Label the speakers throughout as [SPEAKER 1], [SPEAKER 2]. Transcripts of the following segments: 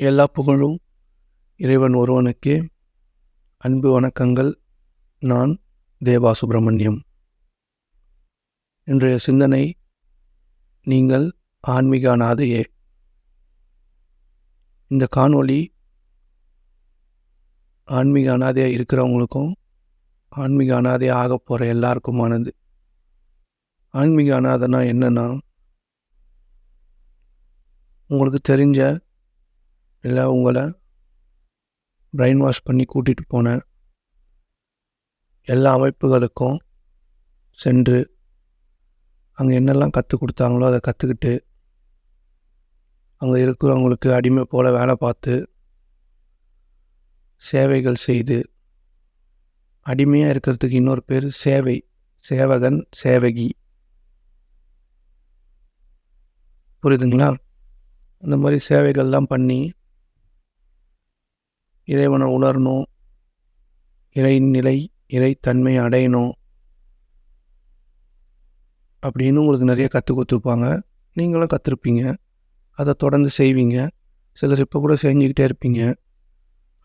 [SPEAKER 1] எல்லா புகழும் இறைவன் ஒருவனுக்கே. அன்பு வணக்கங்கள். நான் தேவா சுப்பிரமணியம். இன்றைய சிந்தனை, நீங்கள் ஆன்மீக அனாதையே. இந்த காணொளி ஆன்மீக அனாதையாக இருக்கிறவங்களுக்கும் ஆன்மீக அனாதையாக ஆக போகிற எல்லாருக்குமானது. ஆன்மீக அனாதைனா என்னன்னா, உங்களுக்கு தெரிஞ்ச இல்லை உங்களை பிரெயின் வாஷ் பண்ணி கூட்டிகிட்டு போன எல்லா அமைப்புகளுக்கும் சென்று அங்கே என்னெல்லாம் கற்றுக் கொடுத்தாங்களோ அதை கற்றுக்கிட்டு அங்கே இருக்கிறவங்களுக்கு அடிமை போல் வேலை பார்த்து சேவைகள் செய்து, அடிமையாக இருக்கிறதுக்கு இன்னொரு பேர் சேவை, சேவகன், சேவகி. புரியுதுங்களா? அந்த மாதிரி சேவைகள்லாம் பண்ணி இறைவனை உணரணும், இறைநிலை, இறைத்தன்மை அடையணும் அப்படின்னு உங்களுக்கு நிறைய கற்றுக் கொடுத்துருப்பாங்க. நீங்களும் கற்றுருப்பீங்க. அதை தொடர்ந்து செய்வீங்க. சிலர் இப்போ கூட செஞ்சுக்கிட்டே இருப்பீங்க.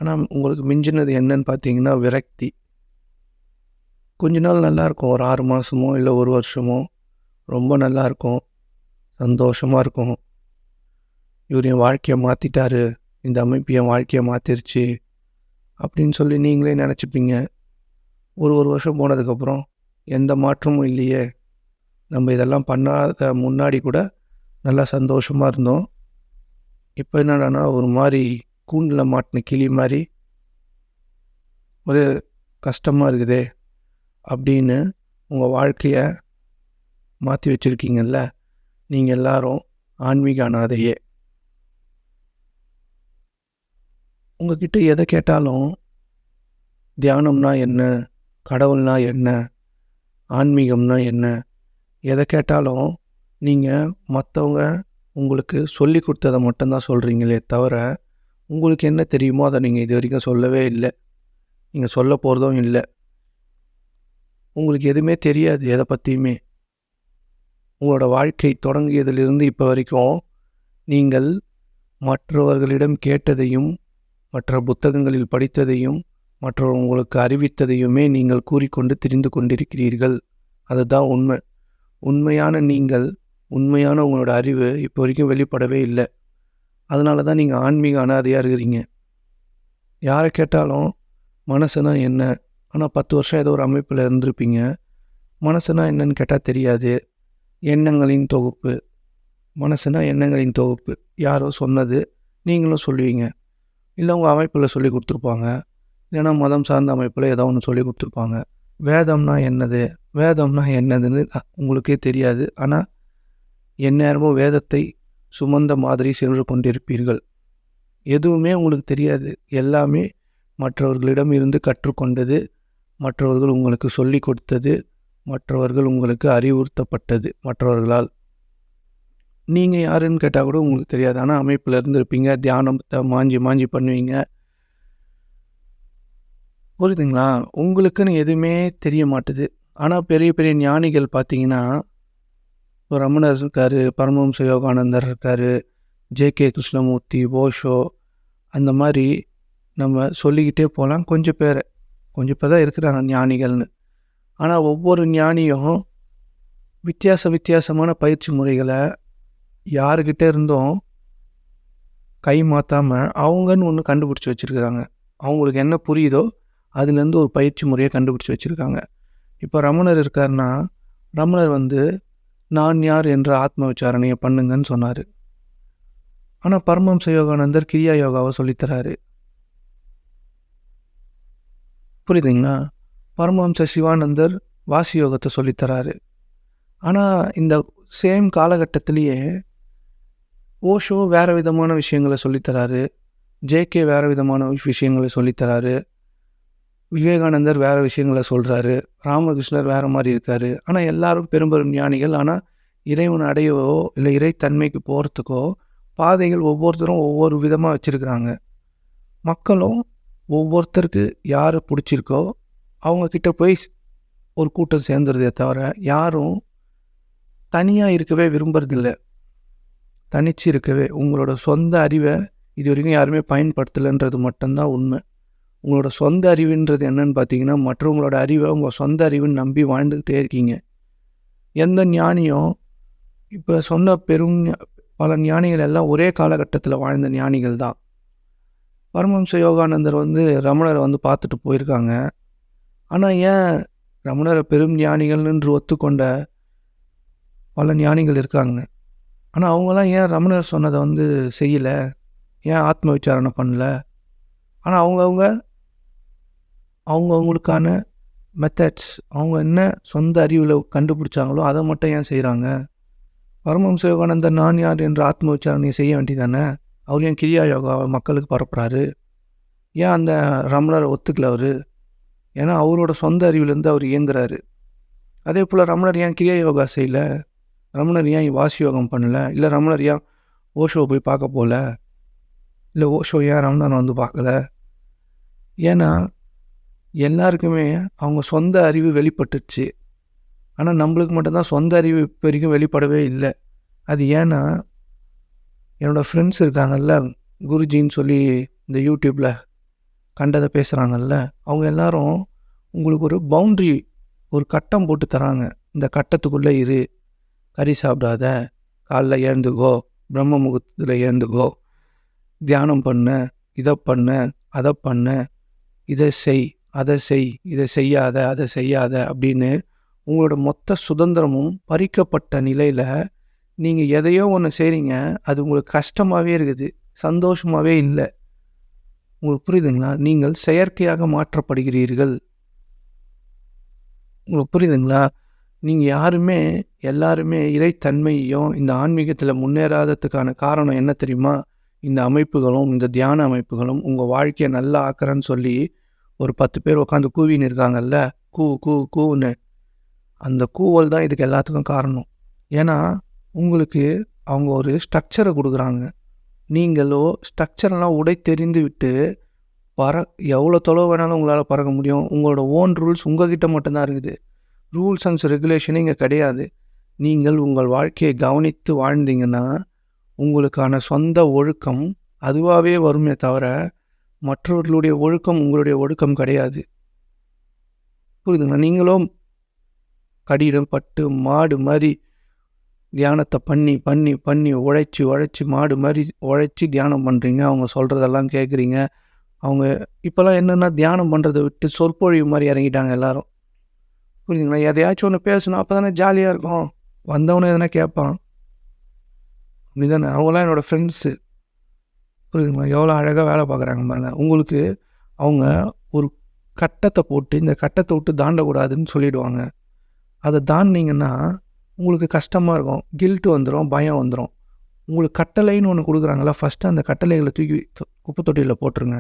[SPEAKER 1] ஆனால் உங்களுக்கு மிஞ்சினது என்னன்னு பார்த்தீங்கன்னா விரக்தி. கொஞ்ச நாள் நல்லாயிருக்கும், ஒரு 6 மாதமோ இல்லை 1 வருஷமோ ரொம்ப நல்லாயிருக்கும், சந்தோஷமாக இருக்கும். இவர் என் வாழ்க்கையை மாற்றிட்டாரு, இந்த அமைப்பு என் வாழ்க்கையை மாற்றிருச்சு அப்படின்னு சொல்லி நீங்களே நினச்சிப்பீங்க. ஒரு வருஷம் போனதுக்கப்புறம் எந்த மாற்றமும் இல்லையே, நம்ம இதெல்லாம் பண்ணாத முன்னாடி கூட நல்லா சந்தோஷமாக இருந்தோம், இப்போ என்னடானா ஒரு மாதிரி கூண்டில் மாட்டின கிளி மாதிரி ஒரு கஷ்டமாக இருக்குதே அப்படின்னு உங்கள் வாழ்க்கையை மாற்றி வச்சுருக்கீங்கல்ல. நீங்கள் எல்லாரும் ஆன்மீக அனாதையே. உங்ககிட்ட எதை கேட்டாலும் தியானம்னா என்ன, கடவுள்னா என்ன, ஆன்மீகம்னா என்ன, எதை கேட்டாலும் நீங்கள் மற்றவங்க உங்களுக்கு சொல்லி கொடுத்ததை மட்டும்தான் சொல்கிறீங்களே தவிர, உங்களுக்கு என்ன தெரியுமோ அதை நீங்கள் இது வரைக்கும் சொல்லவே இல்லை. நீங்கள் சொல்ல போகிறதும் இல்லை. உங்களுக்கு எதுவுமே தெரியாது, எதை பற்றியுமே. உங்களோட வாழ்க்கை தொடங்கியதிலிருந்து இப்போ வரைக்கும் நீங்கள் மற்றவர்களிடம் கேட்டதையும், மற்ற புத்தகங்களில் படித்ததையும், மற்றவர்கள் உங்களுக்கு அறிவித்ததையுமே நீங்கள் கூறிக்கொண்டு திரிந்து கொண்டிருக்கிறீர்கள். அதுதான் உண்மை. உண்மையான நீங்கள், உண்மையான உங்களோட அறிவு இப்போ வரைக்கும் வெளிப்படவே இல்லை. அதனால தான் நீங்கள் ஆன்மீக அனாதையாக இருக்கிறீங்க. யாரை கேட்டாலும் மனசுனா என்ன, ஆனால் 10 வருஷம் ஏதோ ஒரு அமைப்பில் இருந்திருப்பீங்க. மனசுனா என்னன்னு கேட்டால் தெரியாது. எண்ணங்களின் தொகுப்பு. மனசுனா எண்ணங்களின் தொகுப்பு. யாரோ சொன்னது நீங்களும் சொல்லுவீங்க. இல்லை உங்கள் அமைப்பில் சொல்லி கொடுத்துருப்பாங்க, இல்லைன்னா மதம் சார்ந்த அமைப்பில் ஏதோ ஒன்று சொல்லி கொடுத்துருப்பாங்க. வேதம்னா என்னது, வேதம்னா என்னதுன்னு உங்களுக்கே தெரியாது. ஆனால் எந்நேரமும் வேதத்தை சுமந்த மாதிரி சென்று கொண்டிருப்பீர்கள். எதுவுமே உங்களுக்கு தெரியாது. எல்லாமே மற்றவர்களிடம் இருந்து கற்றுக்கொண்டது, மற்றவர்கள் உங்களுக்கு சொல்லி கொடுத்தது, மற்றவர்கள் உங்களுக்கு அறிவுறுத்தப்பட்டது மற்றவர்களால். நீங்கள் யாருன்னு கேட்டால் கூட உங்களுக்கு தெரியாது. ஆனால் அமைப்பில் இருந்திருப்பீங்க, தியானத்தை மாஞ்சி பண்ணுவீங்க. புரியுதுங்களா? உங்களுக்குன்னு எதுவுமே தெரிய மாட்டுது. ஆனால் பெரிய பெரிய ஞானிகள் பார்த்தீங்கன்னா, ரமணர் இருக்கார், பரமஹம்ச யோகானந்தர் இருக்கார், ஜே.கே. கிருஷ்ணமூர்த்தி, ஓஷோ, அந்த மாதிரி நம்ம சொல்லிக்கிட்டே போகலாம். கொஞ்சம் பேர் தான் இருக்கிறாங்க ஞானிகள்னு. ஆனால் ஒவ்வொரு ஞானியும் வித்தியாசமான பயிற்சி முறைகளை யாருக்கிட்ட இருந்தும் கை மாற்றாமல் அவங்கன்னு ஒன்று கண்டுபிடிச்சி வச்சுருக்கிறாங்க. அவங்களுக்கு என்ன புரியுதோ அதுலேருந்து ஒரு பயிற்சி முறையை கண்டுபிடிச்சி வச்சுருக்காங்க. இப்போ ரமணர் இருக்காருன்னா, ரமணர் நான் யார் என்ற ஆத்ம விசாரணையை பண்ணுங்கன்னு சொன்னார். ஆனால் பரமஹம்ச யோகானந்தர் கிரியா யோகாவை சொல்லித்தராரு. புரியுதுங்களா? பரமஹம்ச சிவானந்தர் வாசி யோகத்தை சொல்லித்தராரு. ஆனால் இந்த சேம் காலகட்டத்திலேயே ஓஷோ வேறு விதமான விஷயங்களை சொல்லித்தராரு, ஜே.கே. வேறு விதமான விஷயங்களை சொல்லித்தராரு, விவேகானந்தர் வேறு விஷயங்களை சொல்கிறாரு, ராமகிருஷ்ணர் வேறு மாதிரி இருக்கார். ஆனால் எல்லாரும் பெரும் ஞானிகள். ஆனால் இறைவன் அடையவோ இல்லை இறைத்தன்மைக்கு போகிறதுக்கோ பாதைகள் ஒவ்வொருத்தரும் ஒவ்வொரு விதமாக வச்சுருக்கிறாங்க. மக்களும் ஒவ்வொருத்தருக்கு யார் பிடிச்சிருக்கோ அவங்கக்கிட்ட போய் ஒரு கூட்டம் சேர்ந்துருதே தவிர யாரும் தனியாக இருக்கவே விரும்புறதில்லை. தனிச்சு இருக்கவே உங்களோட சொந்த அறிவை இது வரைக்கும் யாருமே பயன்படுத்தலைன்றது மட்டும்தான் உண்மை. உங்களோட சொந்த அறிவுன்றது என்னன்னு பார்த்தீங்கன்னா, மற்றவங்களோட அறிவை உங்கள் சொந்த அறிவுன்னு நம்பி வாழ்ந்துக்கிட்டே இருக்கீங்க. எந்த ஞானியும் இப்போ சொன்ன பல ஞானிகள் எல்லாம் ஒரே காலகட்டத்தில் வாழ்ந்த ஞானிகள் தான். பரமஹம்ச யோகானந்தர் ரமணரை பார்த்துட்டு போயிருக்காங்க. ஆனால் ஏன் ரமணரை பெரும் ஞானிகள் என்று ஒத்துக்கொண்ட பல ஞானிகள் இருக்காங்க. ஆனால் அவங்களாம் ஏன் ரமணர் சொன்னதை செய்யலை, ஏன் ஆத்ம விசாரணை பண்ணல? ஆனால் அவங்கவுங்களுக்கான மெத்தட்ஸ், அவங்க என்ன சொந்த அறிவில் கண்டுபிடிச்சாங்களோ அதை மட்டும் ஏன் செய்கிறாங்க? பரமஹம்ச யோகானந்தர் நான் யார் என்ற ஆத்ம விசாரணையை செய்ய வேண்டியதானே? அவர் ஏன் கிரியா யோகாவை மக்களுக்கு பரப்புகிறாரு? ஏன் அந்த ரமணரை ஒத்துக்கல அவர்? ஏன்னா அவரோட சொந்த அறிவிலேருந்து அவர் இயங்குறாரு. அதே போல் ரமணர் ஏன் கிரியா யோகா செய்யலை? ரமணர் ஏன் வாசி யோகம் பண்ணல? இல்லை ரமணர் ஏன் ஓஷோ போய் பார்க்க போகல? இல்லை ஓஷோ ஏன் ரமணரை பார்க்கல? ஏன்னா எல்லாருக்குமே அவங்க சொந்த அறிவு வெளிப்பட்டுச்சு. ஆனால் நம்மளுக்கு மட்டும்தான் சொந்த அறிவு இப்போ வரைக்கும் வெளிப்படவே இல்லை. அது ஏன்னா என்னோடய ஃப்ரெண்ட்ஸ் இருக்காங்கல்ல, குருஜின்னு சொல்லி இந்த யூடியூப்பில் கண்டதை பேசுகிறாங்கல்ல, அவங்க எல்லாரும் உங்களுக்கு ஒரு பவுண்ட்ரி, ஒரு கட்டம் போட்டு தராங்க. இந்த கட்டத்துக்குள்ளே இரு, கறி சாப்பிடாத, காலைல ஏந்துக்கோ, பிரம்ம முகூர்த்தத்தில் ஏந்துக்கோ, தியானம் பண்ண, இதை பண்ண, அதை பண்ண, இதை செய், அதை செய், இதை செய்யாத, அதை செய்யாத அப்படின்னு உங்களோட மொத்த சுதந்திரமும் பறிக்கப்பட்ட நிலையில் நீங்கள் எதையோ ஒன்று செய்கிறீங்க. அது உங்களுக்கு கஷ்டமாகவே இருக்குது, சந்தோஷமாகவே இல்லை. உங்களுக்கு புரியுதுங்களா? நீங்கள் செயற்கையாக மாற்றப்படுகிறீர்கள். உங்களுக்கு புரியுதுங்களா? நீங்கள் எல்லாருமே இறைத்தன்மையையும் இந்த ஆன்மீகத்தில் முன்னேறாததுக்கான காரணம் என்ன தெரியுமா? இந்த அமைப்புகளும் இந்த தியான அமைப்புகளும் உங்கள் வாழ்க்கையை நல்லா ஆக்குறேன்னு சொல்லி ஒரு 10 பேர் உட்காந்து கூவின்னு இருக்காங்கல்ல, கூன்னு. அந்த கூவல் தான் இதுக்கு எல்லாத்துக்கும் காரணம். ஏன்னா உங்களுக்கு அவங்க ஒரு ஸ்ட்ரக்சரை கொடுக்குறாங்க. நீங்களோ ஸ்ட்ரக்சரெல்லாம் உடை தெரிந்து விட்டு எவ்வளோ தொலைவு வேணாலும் உங்களால் பறக்க முடியும். உங்களோட ஓன் ரூல்ஸ் உங்ககிட்ட மட்டும்தான் இருக்குது. ரூல்ஸ் அண்ட் ரெகுலேஷன் இங்கே கிடையாது. நீங்கள் உங்கள் வாழ்க்கையை கவனித்து வாழ்ந்தீங்கன்னா உங்களுக்கான சொந்த ஒழுக்கம் அதுவாகவே வருமே தவிர மற்றவர்களுடைய ஒழுக்கம் உங்களுடைய ஒழுக்கம் கிடையாது. புரியுதுங்களா? நீங்களும் கடினம் பட்டு மாடு மாதிரி தியானத்தை பண்ணி உழைச்சி மாடு மாதிரி உழைச்சி தியானம் பண்ணுறீங்க. அவங்க சொல்கிறதெல்லாம் கேட்குறீங்க. அவங்க இப்போல்லாம் என்னென்னா தியானம் பண்ணுறதை விட்டு சொற்பொழிவு மாதிரி இறங்கிட்டாங்க எல்லாரும். புரியுதுங்களா? எதையாச்சும் ஒன்று பேசணும், அப்போ தானே ஜாலியாக இருக்கும். வந்தவனே எதனா கேட்பான், அப்படி தானே? அவங்களாம் என்னோடய ஃப்ரெண்ட்ஸு. புரியுதுங்களா? எவ்வளோ அழகாக வேலை பார்க்குறாங்க மேலே. உங்களுக்கு அவங்க ஒரு கட்டத்தை போட்டு இந்த கட்டத்தை விட்டு தாண்டக்கூடாதுன்னு சொல்லிவிடுவாங்க. அதை தாண்டிங்கன்னா உங்களுக்கு கஷ்டமாக இருக்கும், கில்ட்டு வந்துடும், பயம் வந்துடும். உங்களுக்கு கட்டளைன்னு ஒன்று கொடுக்குறாங்களா, ஃபஸ்ட்டு அந்த கட்டளைகளை தூக்கி குப்பை தொட்டியில் போட்டுருங்க.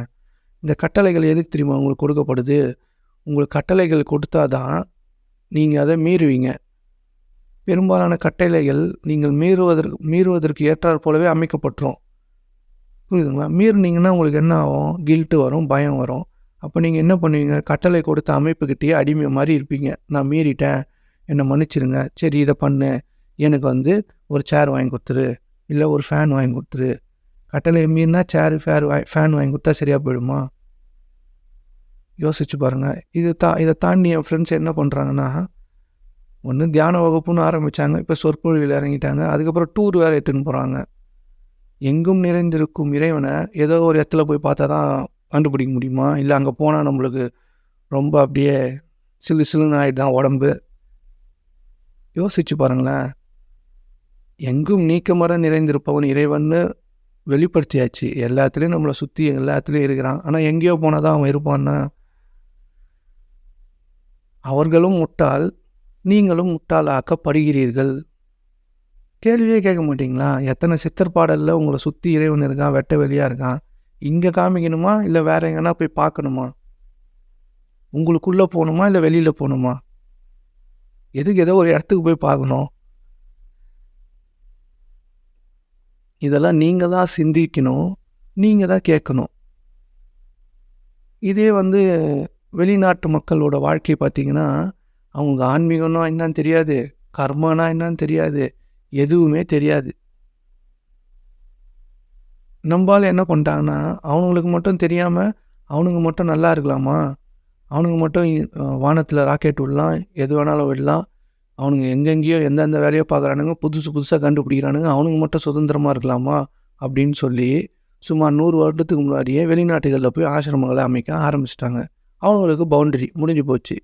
[SPEAKER 1] இந்த கட்டளைகள் எதுக்கு தெரியுமா உங்களுக்கு கொடுக்கப்படுது? உங்களுக்கு கட்டளைகள் கொடுத்தா தான் நீங்கள் அதை மீறுவீங்க. பெரும்பாலான கட்டளைகள் நீங்கள் மீறுவதற்கு ஏற்றாற் போலவே அமைக்கப்பட்டுரும். புரியுதுங்களா? மீறினீங்கன்னா உங்களுக்கு என்ன ஆகும்? கில்ட்டு வரும், பயம் வரும். அப்போ நீங்கள் என்ன பண்ணுவீங்க? கட்டளை கொடுத்த அமைப்புக்கிட்டேயே அடிமை மாதிரி இருப்பீங்க. நான் மீறிட்டேன், என்னை மன்னிச்சிருங்க, சரி இதை பண்ணு, எனக்கு ஒரு சேர் வாங்கி கொடுத்துரு, இல்லை ஒரு ஃபேன் வாங்கி கொடுத்துரு. கட்டளையை மீறினா சேரு ஃபேன் வாங்கி கொடுத்தா சரியாக போயிடுமா? யோசிச்சு பாருங்கள். இதை தாண்டி என் ஃப்ரெண்ட்ஸ் என்ன பண்ணுறாங்கன்னா, ஒன்று தியான வகுப்புன்னு ஆரம்பித்தாங்க, இப்போ சொற்பொழிவில் இறங்கிட்டாங்க, அதுக்கப்புறம் டூர் வேறு எடுத்துன்னு போகிறாங்க. எங்கும் நிறைந்திருக்கும் இறைவனை ஏதோ ஒரு இடத்துல போய் பார்த்தா தான் கண்டுபிடிக்க முடியுமா? இல்லை அங்கே போனால் நம்மளுக்கு ரொம்ப அப்படியே சிலுன்னு ஆகிடுதான் உடம்பு? யோசிச்சு பாருங்களேன். எங்கும் நீக்கமர நிறைந்திருப்பவன் இறைவன்னு வெளிப்படுத்தியாச்சு. எல்லாத்துலேயும் நம்மளை சுற்றி எல்லாத்துலேயும் இருக்கிறான். ஆனால் எங்கேயோ போனால் தான் அவன் இருப்பான்னா? அவர்களும் முட்டாள், நீங்களும் முட்டாளாக்கப்படுகிறீர்கள். கேள்வியே கேட்க மாட்டிங்களா? எத்தனை சித்தர் பாடலில் உங்களை சுற்றி இறைவன் இருக்கான், வெட்ட வெளியாக இருக்கான். இங்கே காமிக்கணுமா இல்லை வேறு எங்கன்னா போய் பார்க்கணுமா? உங்களுக்குள்ளே போகணுமா இல்லை வெளியில் போகணுமா? எதுக்கு ஏதோ ஒரு இடத்துக்கு போய் பார்க்கணும்? இதெல்லாம் நீங்கள் தான் சிந்திக்கணும், நீங்கள் தான் கேட்கணும். இதே வெளிநாட்டு மக்களோட வாழ்க்கை பார்த்திங்கன்னா, அவங்க ஆன்மீகம்னா என்னன்னு தெரியாது, கர்மானா என்னன்னு தெரியாது, எதுவுமே தெரியாது. நம்பால் என்ன பண்ணிட்டாங்கன்னா, அவனுங்களுக்கு மட்டும் தெரியாமல் அவனுங்க மட்டும் நல்லா இருக்கலாமா, அவனுங்க மட்டும் வானத்தில் ராக்கெட் விடலாம், எது வேணாலும் விடலாம், அவனுங்க எங்கெங்கேயோ எந்தெந்த வேலையோ பார்க்குறானுங்க, புதுசு புதுசாக கண்டுபிடிக்கிறானுங்க, அவனுங்க மட்டும் சுதந்திரமாக இருக்கலாமா அப்படின்னு சொல்லி சுமார் 100 வருடத்துக்கு முன்னாடியே வெளிநாட்டுகளில் போய் ஆசிரமங்களை அமைக்க ஆரம்பிச்சிட்டாங்க. அவங்களுக்கு பவுண்டரி முடிஞ்சு போச்சு.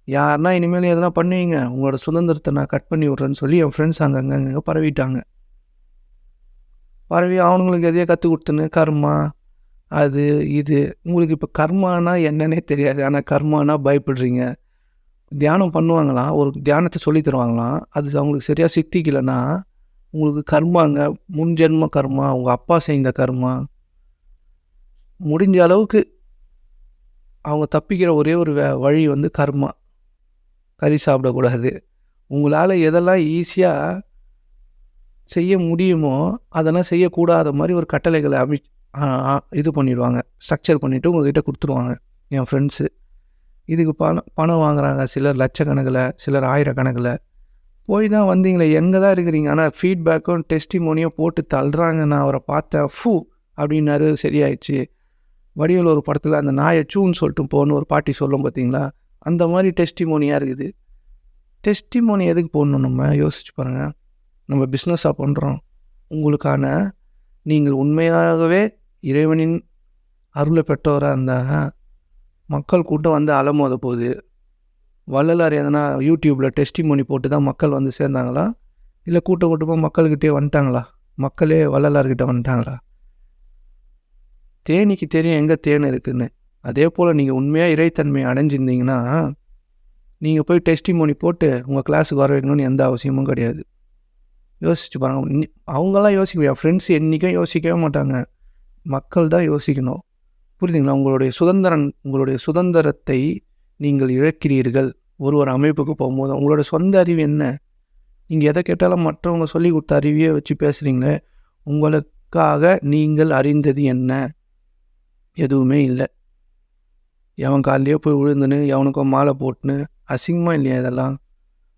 [SPEAKER 1] யாருன்னா இனிமேல் எதனா பண்ணுவீங்க, உங்களோட சுதந்திரத்தை நான் கட் பண்ணி விட்றேன்னு சொல்லி என் ஃப்ரெண்ட்ஸ் அங்கங்கே பரவிட்டாங்க. பரவி அவனுங்களுக்கு எதையோ கற்றுக் கொடுத்துன்னு கர்மா அது இது. உங்களுக்கு இப்போ கர்மானா என்னன்னே தெரியாது, ஆனால் கர்மானா பயப்படுறீங்க. தியானம் பண்ணுவாங்களாம், ஒரு தியானத்தை சொல்லி தருவாங்களாம், அது அவங்களுக்கு சரியாக சித்திக்கலைன்னா உங்களுக்கு கர்மாங்க, முன்ஜென்ம கர்மா, உங்கள் அப்பா செய்த கர்மா. முடிஞ்ச அளவுக்கு அவங்க தப்பிக்கிற ஒரே ஒரு வழி வந்து கர்மா. கறி சாப்பிடக்கூடாது. உங்களால் எதெல்லாம் ஈஸியாக செய்ய முடியுமோ அதெல்லாம் செய்யக்கூடாத மாதிரி ஒரு கட்டளைகளை இது பண்ணிடுவாங்க, ஸ்ட்ரக்சர் பண்ணிவிட்டு உங்கள்கிட்ட கொடுத்துருவாங்க. என் ஃப்ரெண்ட்ஸு இதுக்கு பணம் வாங்குறாங்க, சிலர் லட்சக்கணக்கில், சிலர் ஆயிரக்கணக்கில். போய் தான் வந்தீங்களே, எங்கே தான் இருக்கிறீங்க, ஆனால் ஃபீட்பேக்கும் டெஸ்டிமோனியும் போட்டு தள்ளுறாங்க. நான் அவரை பார்த்தேன், ஃபூ அப்படின்னாரு, சரியாயிடுச்சு. வடிவேல் ஒரு படத்தில் அந்த நாயை சூன்னு சொல்லிட்டு போகணும் ஒரு பாட்டி சொல்லும் பார்த்தீங்களா, அந்த மாதிரி டெஸ்டிமோனியாக இருக்குது. டெஸ்டிமோனி எதுக்கு போடணும், நம்ம யோசிச்சு பாருங்கள். நம்ம பிஸ்னஸாக பண்ணுறோம், உங்களுக்கான நீங்கள் உண்மையாகவே இறைவனின் அருளை பெற்றவராக இருந்தால் மக்கள் கூட்டம் வந்து அலமோத போகுது. வள்ளலார் எதனா யூடியூப்பில் டெஸ்டிமோனி போட்டு தான் மக்கள் வந்து சேர்ந்தாங்களா, இல்லை கூட்டம் கூட்டமாக மக்கள்கிட்டே வந்துட்டாங்களா, மக்களே வள்ளலார்கிட்ட வந்துட்டாங்களா? தேனிக்கு தெரியும் எங்கே தேன் இருக்குதுன்னு. அதே போல் நீங்கள் உண்மையாக இறைத்தன்மையை அடைஞ்சிருந்தீங்கன்னா நீங்கள் போய் டெஸ்டிமோனி போட்டு உங்கள் கிளாஸுக்கு வர வைக்கணும்னு எந்த அவசியமும் கிடையாது. யோசிச்சு பாருங்கள். அவங்களாம் யோசிக்க, என் ஃப்ரெண்ட்ஸ் என்றைக்கும் யோசிக்கவே மாட்டாங்க, மக்கள் தான் யோசிக்கணும். புரியுதுங்களா? உங்களுடைய சுதந்திரத்தை நீங்கள் இழக்கிறீர்கள் ஒரு அமைப்புக்கு போகும்போது. உங்களோட சொந்த அறிவு என்ன? நீங்கள் எதை கேட்டாலும் மற்றவங்க சொல்லி கொடுத்த அறிவியை வச்சு பேசுகிறீங்களே, உங்களுக்காக நீங்கள் அறிந்தது என்ன? எதுவுமே இல்லை. எவன் காலையே போய் விழுந்துன்னு எவனுக்கும் மாலை போட்டுன்னு அசிங்கமாக இல்லையா இதெல்லாம்?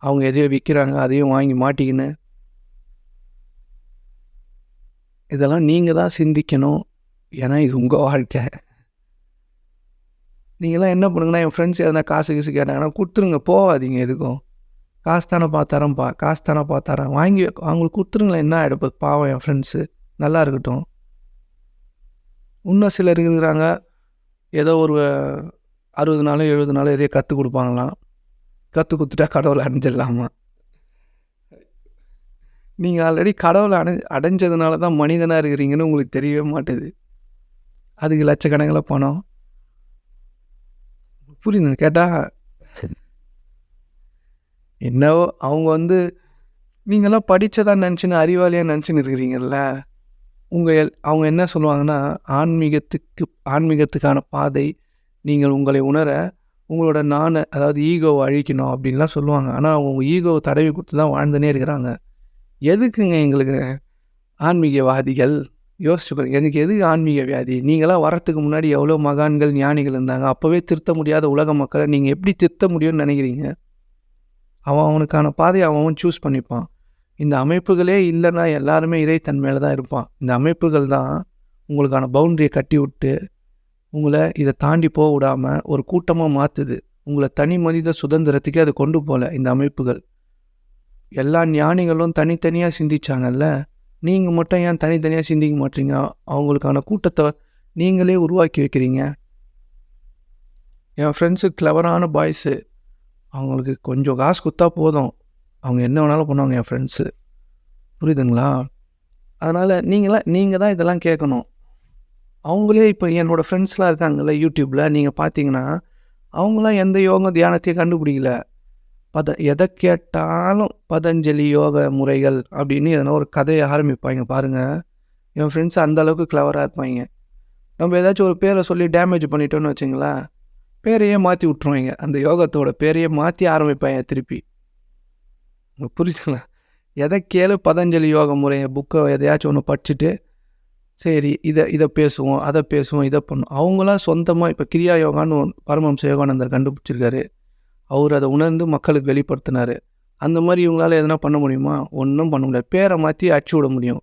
[SPEAKER 1] அவங்க எதையோ விற்கிறாங்க, அதையும் வாங்கி மாட்டிக்கின்னு. இதெல்லாம் நீங்கள் தான் சிந்திக்கணும். ஏன்னா இது உங்கள் வாழ்க்கை. நீங்களாம் என்ன பண்ணுங்கன்னா, என் ஃப்ரெண்ட்ஸ் எதனா காசு கேட்டாங்கன்னா கொடுத்துருங்க, போகாதீங்க எதுக்கும். காசு தானே பார்த்தாரன்ப்பா, காசு தானே பார்த்தாரன், வாங்கி அவங்களுக்கு கொடுத்துருங்களேன், என்ன ஆகிடுப்போது, பாவம் என் ஃப்ரெண்ட்ஸு நல்லா இருக்கட்டும். இன்னும் சிலர் இருக்கிறாங்க, ஏதோ ஒரு 60 நாளோ 70 நாளோ எதையோ கற்றுக் கொடுப்பாங்களாம், கற்றுக் கொடுத்துட்டா கடவுளை அடைஞ்சிடலாமா? நீங்கள் ஆல்ரெடி கடவுளை அடைஞ்சதுனால தான் மனிதனாக இருக்கிறீங்கன்னு உங்களுக்கு தெரியவே மாட்டுது. அதுக்கு லட்சக்கணக்கில் பணம். புரியுதுங்க? கேட்டால் என்னவோ அவங்க நீங்களாம் படித்ததான் நினச்சின்னு அறிவாளியாக நினச்சின்னு இருக்கிறீங்கல்ல. அவங்க என்ன சொல்லுவாங்கன்னா, ஆன்மீகத்துக்கான பாதை நீங்கள் உங்களை உணர உங்களோட அதாவது ஈகோவை அழிக்கணும் அப்படின்லாம் சொல்லுவாங்க. ஆனால் அவங்க ஈகோவை தடவி கொடுத்து தான் வாழ்ந்துனே இருக்கிறாங்க. எதுக்குங்க எங்களுக்கு ஆன்மீகவாதிகள்? யோசிச்சு பாருங்க, எனக்கு எதுக்கு ஆன்மீக வியாதி? நீங்களாம் வரத்துக்கு முன்னாடி எவ்வளோ மகான்கள் ஞானிகள் இருந்தாங்க. அப்போவே திருத்த முடியாத உலக மக்களை நீங்கள் எப்படி திருத்த முடியும்னு நினைக்கிறீங்க? அவனுக்கான பாதையை அவன் சூஸ் பண்ணிப்பான். இந்த அமைப்புகளே இல்லைன்னா எல்லாருமே இறைத்தன்மையில் தான் இருப்பான். இந்த அமைப்புகள் தான் உங்களுக்கான பவுண்டரியை கட்டி விட்டு உங்களை இதை தாண்டி போக விடாமல் ஒரு கூட்டமாக மாற்றுது. உங்களை தனி மனித சுதந்திரத்துக்கே அது கொண்டு போகல. இந்த அமைப்புகள் எல்லா ஞானிகளும் தனித்தனியாக சிந்திச்சாங்கல்ல, நீங்கள் மட்டும் ஏன் தனித்தனியாக சிந்திக்க மாட்டீங்க? அவங்களுக்கான கூட்டத்தை நீங்களே உருவாக்கி வைக்கிறீங்க. என் ஃப்ரெண்ட்ஸு கிளவரான பாய்ஸு, அவங்களுக்கு கொஞ்சம் காசு கொடுத்தா போதும், அவங்க என்ன வேணாலும் பண்ணுவாங்க என் ஃப்ரெண்ட்ஸு. புரியுதுங்களா? அதனால் நீங்கள் தான் இதெல்லாம் கேட்கணும். அவங்களே இப்போ என்னோடய ஃப்ரெண்ட்ஸ்லாம் இருக்காங்கல்ல யூடியூப்பில், நீங்கள் பார்த்தீங்கன்னா அவங்களாம் எந்த யோக தியானத்தையும் கண்டுபிடிக்கல. எதை கேட்டாலும் பதஞ்சலி யோக முறைகள் அப்படின்னு எதனா ஒரு கதையை ஆரம்பிப்பாங்க பாருங்கள். என் ஃப்ரெண்ட்ஸ் அந்தளவுக்கு கிளவராக இருப்பாங்க. நம்ம ஏதாச்சும் ஒரு பேரை சொல்லி டேமேஜ் பண்ணிட்டோன்னு வச்சுங்களேன், பேரையே மாற்றி விட்ருவாங்க. அந்த யோகத்தோட பேரையே மாற்றி ஆரம்பிப்பாங்க திருப்பி. புரியுதுங்களா? எதை கேளு பதஞ்சலி யோக முறையை புக்கை எதையாச்சும் ஒன்று படிச்சுட்டு சரி இதை பேசுவோம், அதை பேசுவோம், இதை பண்ணும். அவங்களாம் சொந்தமாக இப்போ கிரியா யோகான்னு பரமஹம்ச யோகானந்தர் கண்டுபிடிச்சிருக்காரு. அவர் அதை உணர்ந்து மக்களுக்கு வெளிப்படுத்தினார். அந்த மாதிரி இவங்களால் எதனா பண்ண முடியுமா? ஒன்றும் பண்ண முடியாது. பேரை மாற்றி அடிச்சு விட முடியும்.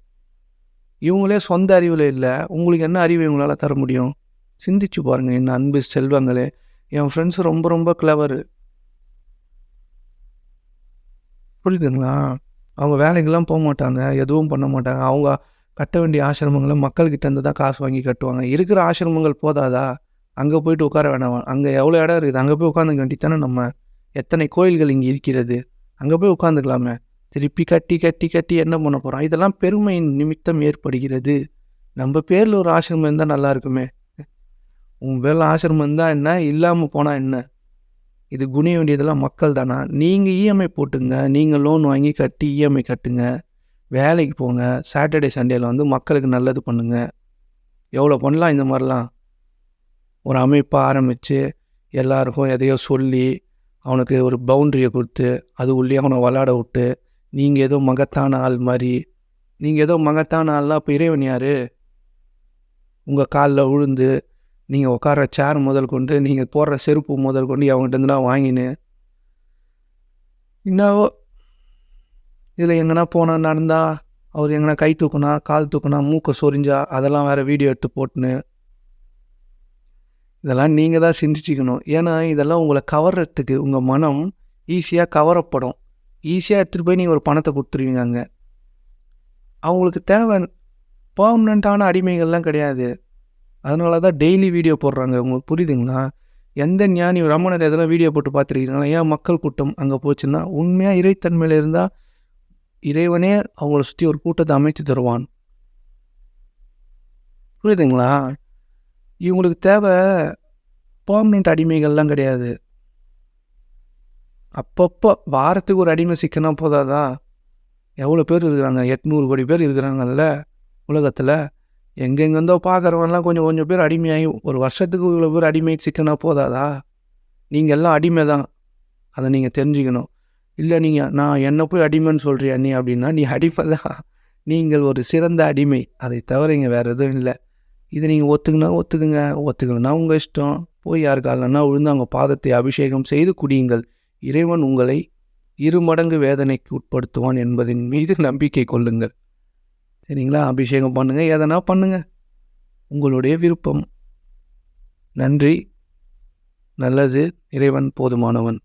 [SPEAKER 1] இவங்களே சொந்த அறிவில் இல்லை, உங்களுக்கு என்ன அறிவு இவங்களால் தர முடியும்? சிந்திச்சு பாருங்கள் என்ன அன்பு செல்வங்களே. என் ஃப்ரெண்ட்ஸு ரொம்ப ரொம்ப கிளவரு. புரியுதுங்களா? அவங்க வேலைக்கெல்லாம் போமாட்டாங்க, எதுவும் பண்ண மாட்டாங்க. அவங்க கட்ட வேண்டிய ஆசிரமங்களை மக்கள்கிட்ட இருந்து தான் காசு வாங்கி கட்டுவாங்க. இருக்கிற ஆசிரமங்கள் போதாதா? அங்கே போய்ட்டு உட்கார வேணாமா? அங்கே எவ்வளோ இடம் இருக்குது, அங்கே போய் உட்காந்துக்க வேண்டியதானே நம்ம. எத்தனை கோயில்கள் இங்கே இருக்கிறது, அங்கே போய் உட்காந்துக்கலாமே. திருப்பி கட்டி கட்டி கட்டி என்ன பண்ண போகிறோம்? இதெல்லாம் பெருமையின் நிமித்தம் ஏற்படுகிறது. நம்ம பேரில் ஒரு ஆசிரமம் இருந்தால் நல்லா இருக்குமே. உன் பேரில் ஆசிரமம் இருந்தால் என்ன, இல்லாமல் போனால் என்ன? இது குனிய வேண்டியதெல்லாம் மக்கள் தானா? நீங்கள் இஎம்ஐ போட்டுங்க, நீங்கள் லோன் வாங்கி கட்டி இஎம்ஐ கட்டுங்க, வேலைக்கு போங்க, சாட்டர்டே சண்டேல வந்து மக்களுக்கு நல்லது பண்ணுங்கள். எவ்வளோ பண்ணலாம் இந்த மாதிரிலாம். ஒரு அமைப்பை ஆரம்பித்து எல்லாருக்கும் எதையோ சொல்லி அவனுக்கு ஒரு பவுண்ட்ரியை கொடுத்து அது உள்ளே அவனை விளாட விட்டு நீங்கள் ஏதோ மகத்தான ஆள் மாதிரி. நீங்கள் ஏதோ மகத்தான ஆள்லாம் இப்போ இறைவன் யார்? உங்கள் காலில் விழுந்து நீங்கள் உட்கார சேர் முதல் கொண்டு நீங்கள் போடுற செருப்பு முதல் கொண்டு அவங்ககிட்டருந்துனா வாங்கினு என்னவோ இதில் எங்கன்னா போனால் நடந்தா அவர் எங்கன்னா கை தூக்குனா கால் தூக்குனா மூக்கை சொரிஞ்சா அதெல்லாம் வேறு வீடியோ எடுத்து போட்டுன்னு இதெல்லாம் நீங்கள் தான் சிந்திச்சிக்கணும். ஏன்னா இதெல்லாம் உங்களை கவர்றதுக்கு உங்கள் மனம் ஈஸியாக கவரப்படும். ஈஸியாக எடுத்துகிட்டு போய் நீங்கள் ஒரு பணத்தை கொடுத்துருவீங்க. அங்கே அவங்களுக்கு தேவை பர்மனண்ட்டான அடிமைகள்லாம் கிடையாது. அதனால தான் டெய்லி வீடியோ போடுறாங்க. உங்களுக்கு புரியுதுங்களா? எந்த ஞானி ரமணர் எதெல்லாம் வீடியோ போட்டு பார்த்துருக்கீங்களா? ஏன் மக்கள் கூட்டம் அங்கே போச்சுன்னா உண்மையாக இறைத்தன்மையில் இருந்தால் இறைவனே அவங்கள சுற்றி ஒரு கூட்டத்தை அமைத்து தருவான். புரியுதுங்களா? இவங்களுக்கு தேவை பர்மனெண்ட் அடிமைகள்லாம் கிடையாது. அப்பப்போ வாரத்துக்கு ஒரு அடிமை சிக்கனா போதாதா? எவ்வளோ பேர் இருக்கிறாங்க? 800 கோடி பேர் இருக்கிறாங்கல்ல உலகத்தில். எங்கெங்கேருந்தோ பார்க்குறவங்கலாம் கொஞ்சம் கொஞ்சம் பேர் அடிமையாகி ஒரு வருஷத்துக்கு இவ்வளோ பேர் அடிமை சிக்கனா போதாதா? நீங்கள் எல்லாம் அடிமை தான், அதை நீங்கள் தெரிஞ்சுக்கணும். இல்லை நான் என்னை போய் அடிமைன்னு சொல்கிறியா நீ அப்படின்னா நீ அடிமை தான். நீங்கள் ஒரு சிறந்த அடிமை, அதை தவிர இங்கே வேறு எதுவும் இல்லை. இதை நீங்கள் ஒத்துக்குனா ஒத்துக்குங்க, ஒத்துக்கலன்னா உங்கள் இஷ்டம். போய் யாருக்காலன்னா விழுந்து அவங்க பாதத்தை அபிஷேகம் செய்து குடியுங்கள். இறைவன் உங்களை 2 மடங்கு வேதனைக்கு உட்படுத்துவான் என்பதின் மீது நம்பிக்கை கொள்ளுங்கள். சரிங்களா? அபிஷேகம் பண்ணுங்கள், எதனா பண்ணுங்கள், உங்களுடைய விருப்பம். நன்றி. நல்லது. இறைவன் போதுமானவன்.